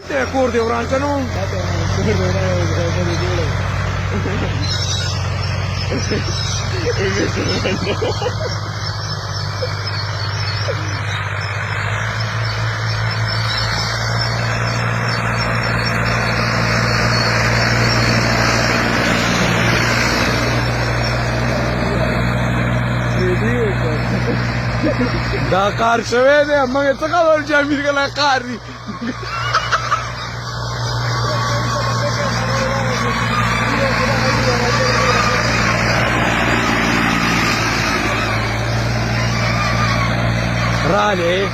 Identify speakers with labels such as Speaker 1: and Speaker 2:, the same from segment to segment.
Speaker 1: Te cor de branca nu? Da car se vede, ma che toccava il giamino che la carri. Rale?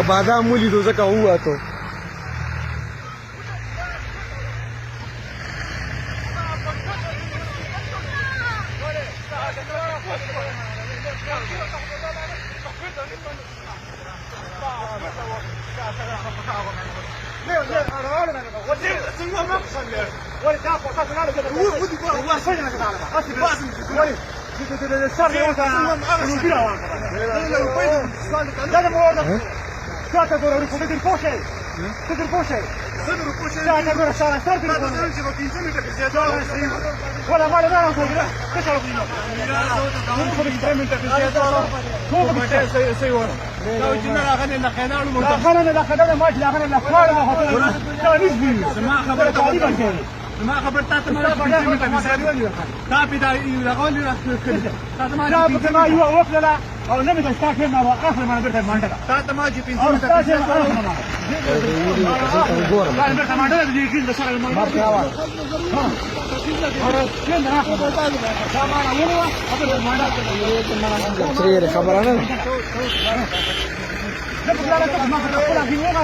Speaker 1: Bada muli तुझं का हुआ तो
Speaker 2: ما خبرتها tapi dari lawan dia tak
Speaker 3: لا بكما يوقف لا او نبي تستاكل ما اخر ما نبي تمانتك
Speaker 2: tak maji pintu tak
Speaker 3: لا نبي تمانتك دي كيل ده شغل ما بتاوا كين راح سامان اولوا ابد تمانتك
Speaker 1: سرير خبرنا
Speaker 3: لا لا ما تقول في وين